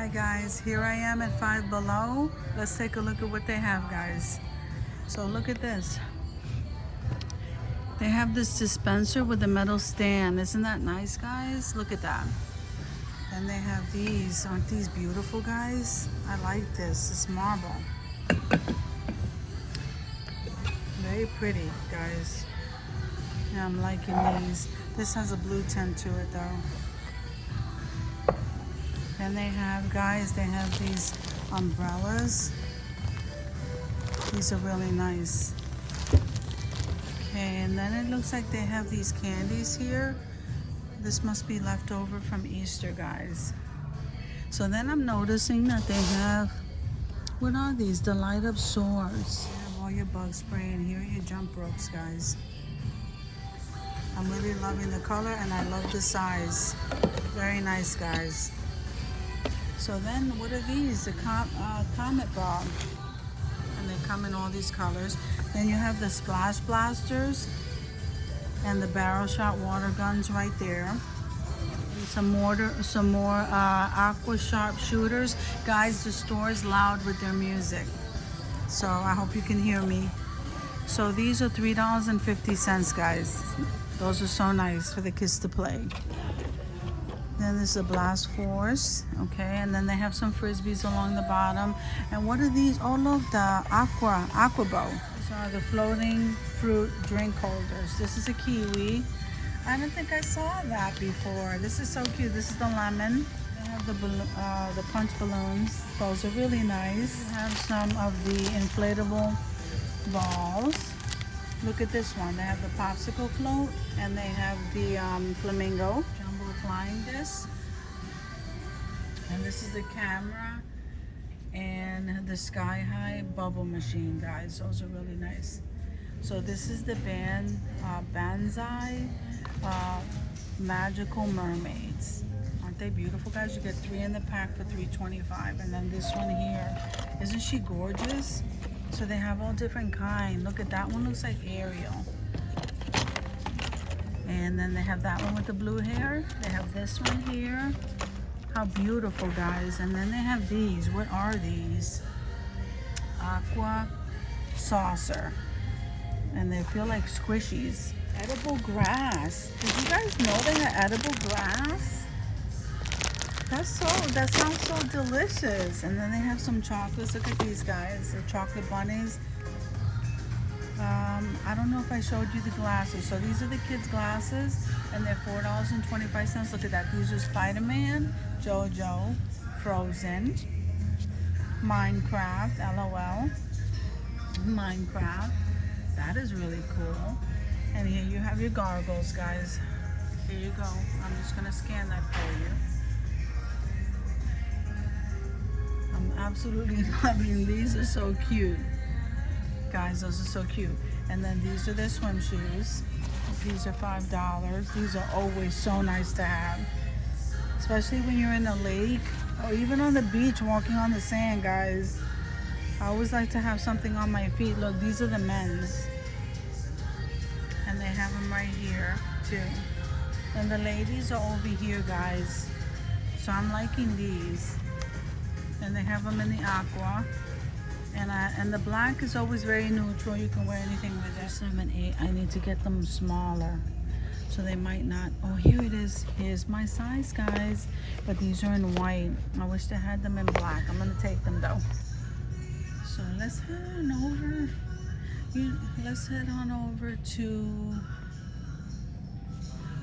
Hi guys, here I am at Five Below. Let's take a look at what they have, guys. So look at this. They have this dispenser with a metal stand. Isn't that nice, guys? Look at that. Then they have these. Aren't these beautiful, guys? I like this. It's marble. Very pretty, guys. Yeah, I'm liking these. This has a blue tint to it, though. Then they have, guys, they have these umbrellas. These are really nice. Okay, and then it looks like they have these candies here. This must be left over from Easter, guys. So then I'm noticing that they have, what are these? The light up swords. You have all your bug spray, and here are your jump ropes, guys. I'm really loving the color, and I love the size. Very nice, guys. So then, what are these? The Comet Balm. And they come in all these colors. Then you have the Splash Blasters and the Barrel Shot water guns right there. And some more Aqua Sharp shooters. Guys, the store is loud with their music, so I hope you can hear me. So these are $3.50, guys. Those are so nice for the kids to play. Then there's a Blast Force, okay, and then they have some frisbees along the bottom. And what are these? Oh look, the Aqua Bow. These are the floating fruit drink holders. This is a kiwi. I don't think I saw that before. This is so cute. This is the lemon. They have the punch balloons. Those are really nice. They have some of the inflatable balls. Look at this one. They have the popsicle float, and they have the flamingo flying disc. And this is the camera and the sky high bubble machine, guys. Those are really nice. So this is the Banzai magical mermaids. Aren't they beautiful, guys? You get 3 in the pack for $3.25. And then this one here, isn't she gorgeous? So they have all different kinds. Look at that one, looks like Ariel. And then they have that one with the blue hair. They have this one here. How beautiful, guys. And then they have these. What are these? Aqua saucer. And they feel like squishies. Edible grass. Did you guys know they had edible grass? That sounds so delicious. And then they have some chocolates. Look at these, guys. The chocolate bunnies. I don't know if I showed you the glasses. So these are the kids' glasses, and they're $4.25. Look at that. These are Spider-Man, JoJo, Frozen, Minecraft, LOL, Minecraft. That is really cool. And here you have your gargles, guys. Here you go. I'm just going to scan that for you. I'm absolutely loving these. Are so cute. Guys, those are so cute. And then these are their swim shoes. These are $5. These are always so nice to have, especially when you're in a lake or even on the beach walking on the sand, guys. I always like to have something on my feet. Look, these are the men's, and they have them right here too. And the ladies are over here, guys. So I'm liking these. And they have them in the aqua. And the black is always very neutral. You can wear anything with it. 7, 8. I need to get them smaller, so they might not. Oh, here it is. Here's my size, guys. But these are in white. I wish they had them in black. I'm gonna take them though. So let's head on over. Let's head on over to.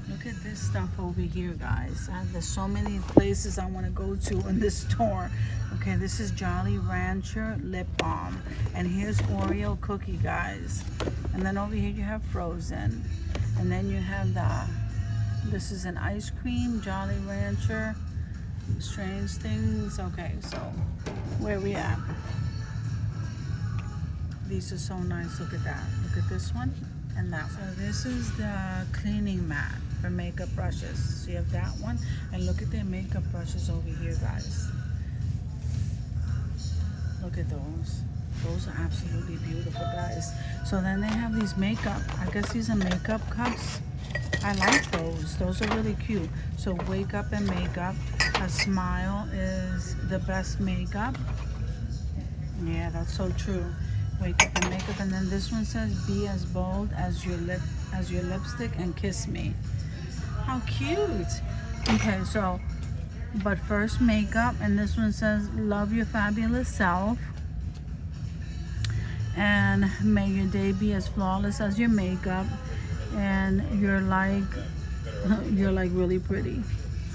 Look at this stuff over here, guys. There's so many places I want to go to in this store. Okay, this is Jolly Rancher Lip Balm. And here's Oreo Cookie, guys. And then over here you have Frozen. And then you have this is an ice cream, Jolly Rancher. Strange Things. Okay, so where we at? These are so nice. Look at that. Look at this one and that one. So this is the cleaning mat for makeup brushes. So you have that one, and look at their makeup brushes over here, guys. Look at those. Those are absolutely beautiful, guys. So then they have these makeup. I guess these are makeup cups. I like those. Those are really cute. So wake up and makeup. A smile is the best makeup. Yeah, that's so true. Wake up and makeup. And then this one says, be as bold as your lipstick and kiss me. How cute. Okay, so, but first makeup. And this one says, love your fabulous self. And may your day be as flawless as your makeup. And you're like really pretty.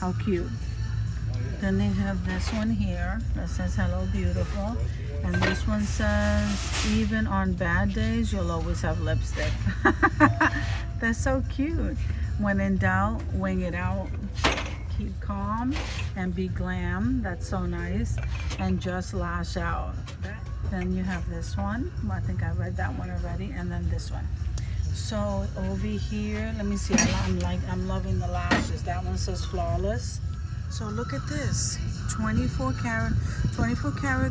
How cute. Then they have this one here that says, hello beautiful. And this one says, even on bad days, you'll always have lipstick. They're so cute. When in doubt, wing it out. Keep calm and be glam. That's so nice. And just lash out. Then you have this one. I think I read that one already. And then this one. So over here, let me see. I'm loving the lashes. That one says flawless. So look at this, 24 karat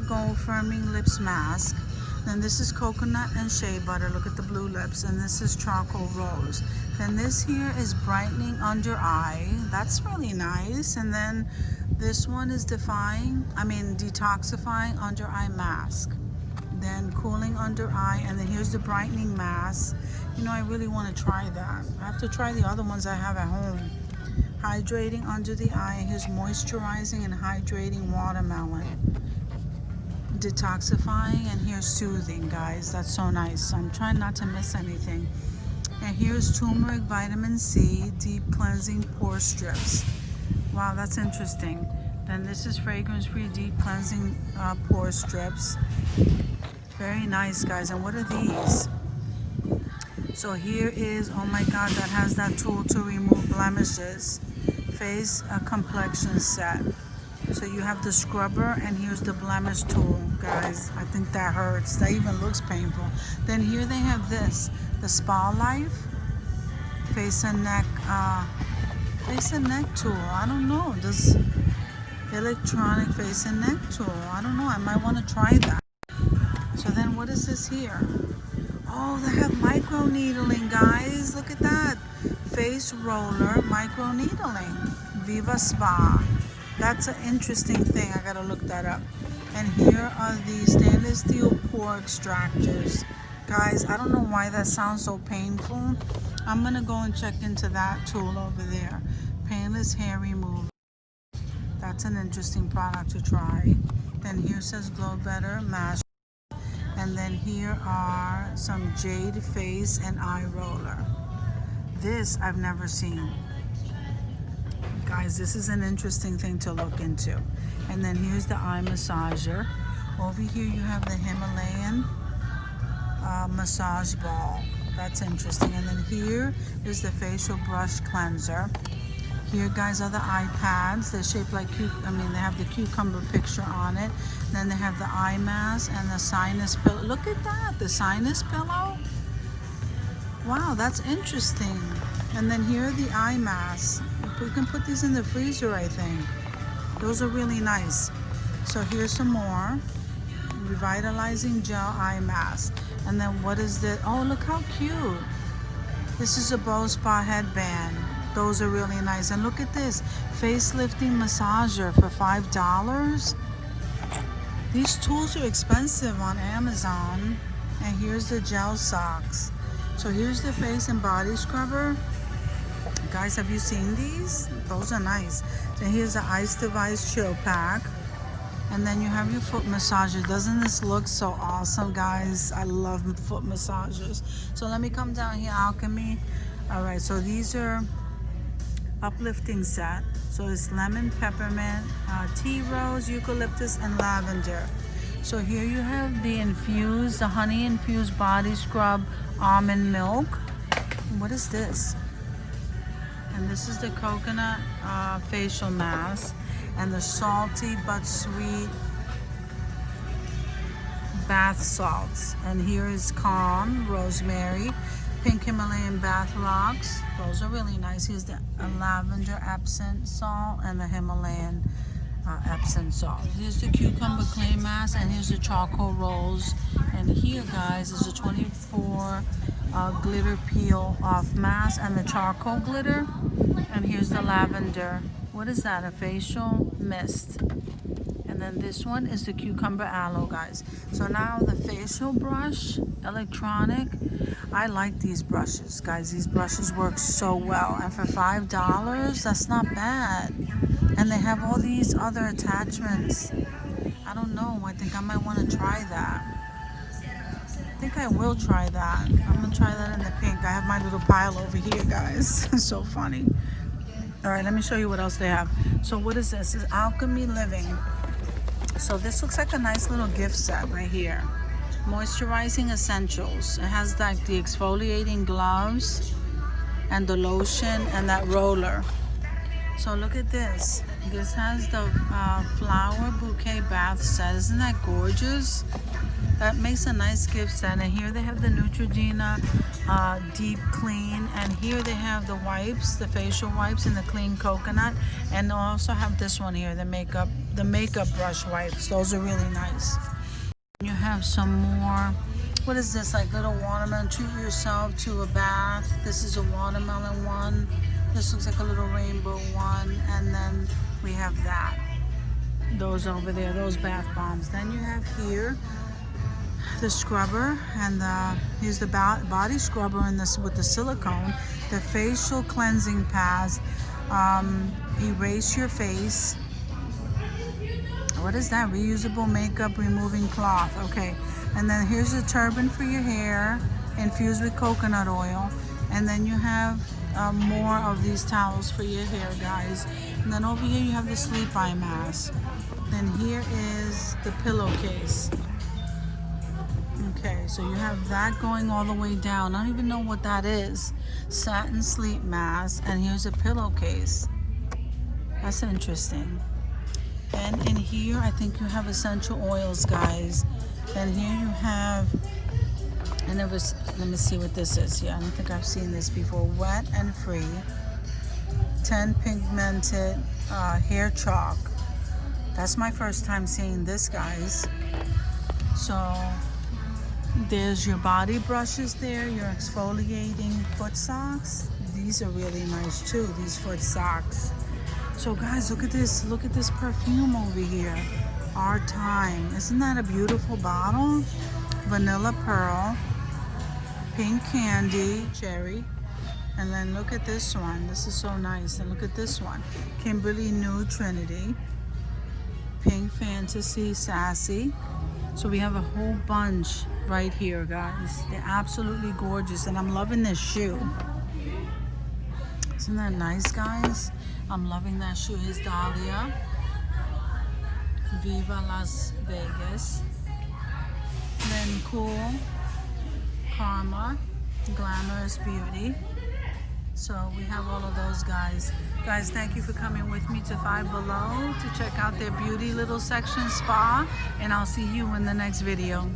gold firming lips mask. Then this is coconut and shea butter. Look at the blue lips. And this is charcoal rose. Then this here is brightening under eye. That's really nice. And then this one is detoxifying under eye mask. Then cooling under eye. And then here's the brightening mask. You know, I really want to try that. I have to try the other ones I have at home. Hydrating under the eye. And here's moisturizing and hydrating watermelon. Detoxifying, and here's soothing, guys. That's so nice. I'm trying not to miss anything. And here's turmeric vitamin C deep cleansing pore strips. Wow, that's interesting. Then this is fragrance free deep cleansing pore strips. Very nice, guys. And what are these? So here is, oh my god, that has that tool to remove blemishes. Face complexion set. So you have the scrubber, and here's the blemish tool, guys. I think that hurts. That even looks painful. Then here they have this, the Spa Life face and neck tool. I don't know, this electronic face and neck tool. I don't know. I might want to try that. So then what is this here? Oh, they have micro needling, guys. Look at that. Face roller micro needling. Viva Spa. That's an interesting thing. I gotta look that up. And here are the stainless steel pore extractors. Guys, I don't know why that sounds so painful. I'm gonna go and check into that tool over there. Painless hair removal. That's an interesting product to try. Then here says Glow Better Mask. And then here are some Jade face and eye roller. This I've never seen. Guys, this is an interesting thing to look into. And then here's the eye massager. Over here you have the Himalayan massage ball. That's interesting. And then here is the facial brush cleanser. Here, guys, are the eye pads. They're shaped like they have the cucumber picture on it. Then they have the eye mask and the sinus pillow. Look at that, the sinus pillow. Wow, that's interesting. And then here are the eye masks. We can put these in the freezer, I think. Those are really nice. So here's some more. Revitalizing gel eye mask. And then what is this? Oh, look how cute. This is a Bow Spa headband. Those are really nice. And look at this. Facelifting massager for $5. These tools are expensive on Amazon. And here's the gel socks. So here's the face and body scrubber. Guys, have you seen these? Those are nice. So here's the Ice Device Chill Pack. And then you have your foot massager. Doesn't this look so awesome, guys? I love foot massagers. So let me come down here, Alchemy. All right, so these are uplifting set. So it's lemon, peppermint, tea rose, eucalyptus, and lavender. So here you have the honey infused body scrub almond milk. What is this? And this is the coconut facial mask and the salty but sweet bath salts. And here is calm, rosemary, pink Himalayan bath rocks. Those are really nice. Here's the lavender Epsom salt and the Himalayan Epsom salt. Here's the cucumber clay mask, and here's the charcoal rolls. And here, guys, is a 24 glitter peel off mask and the charcoal glitter. And here's the lavender. What is that? A facial mist. And then this one is the cucumber aloe, guys. So now the facial brush, electronic. I like these brushes, guys. These brushes work so well, and for $5, that's not bad. And they have all these other attachments. I don't know, I think I might want to try that. I think I will try that. I'm gonna try that in the pink. I have my little pile over here, guys. So funny. All right, let me show you what else they have. So what is this? This is Alchemy Living. So this looks like a nice little gift set right here. Moisturizing Essentials. It has like the exfoliating gloves and the lotion and that roller. So look at this. This has the flower bouquet bath set. Isn't that gorgeous? That makes a nice gift set. And here they have the Neutrogena deep clean, and here they have the wipes, the facial wipes and the clean coconut, and they also have this one here, the makeup brush wipes. Those are really nice. You have some more. What is this? Like little watermelon. Treat yourself to a bath. This is a watermelon one. This looks like a little rainbow one, and then we have that. Those over there, those bath bombs. Then you have here the scrubber, and here's the body scrubber in this with the silicone, the facial cleansing pads, erase your face. What is that? Reusable makeup removing cloth. Okay, and then here's a turban for your hair infused with coconut oil, and then you have more of these towels for your hair, guys. And then over here you have the sleep eye mask. Then here is the pillowcase. Okay, so you have that going all the way down. I don't even know what that is. Satin sleep mask, and here's a pillowcase. That's interesting. And in here, I think you have essential oils, guys. And here you have, and it was, let me see what this is here. I don't think I've seen this before. Wet and Free 10 pigmented hair chalk. That's my first time seeing this, guys. So there's your body brushes there, your exfoliating foot socks. These are really nice too, these foot socks. So guys, look at this. Look at this perfume over here. Our Time. Isn't that a beautiful bottle? Vanilla Pearl, Pink Candy, Cherry. And then look at this one. This is so nice. And look at this one. Kimberly Nude Trinity, Pink Fantasy Sassy. So we have a whole bunch right here, guys. They're absolutely gorgeous, and I'm loving this shoe. Isn't that nice, guys? I'm loving that shoe. Here's Dahlia, Viva Las Vegas, then Cool, Karma, Glamorous Beauty. So we have all of those, guys. Guys, thank you for coming with me to Five Below to check out their beauty little section spa, and I'll see you in the next video.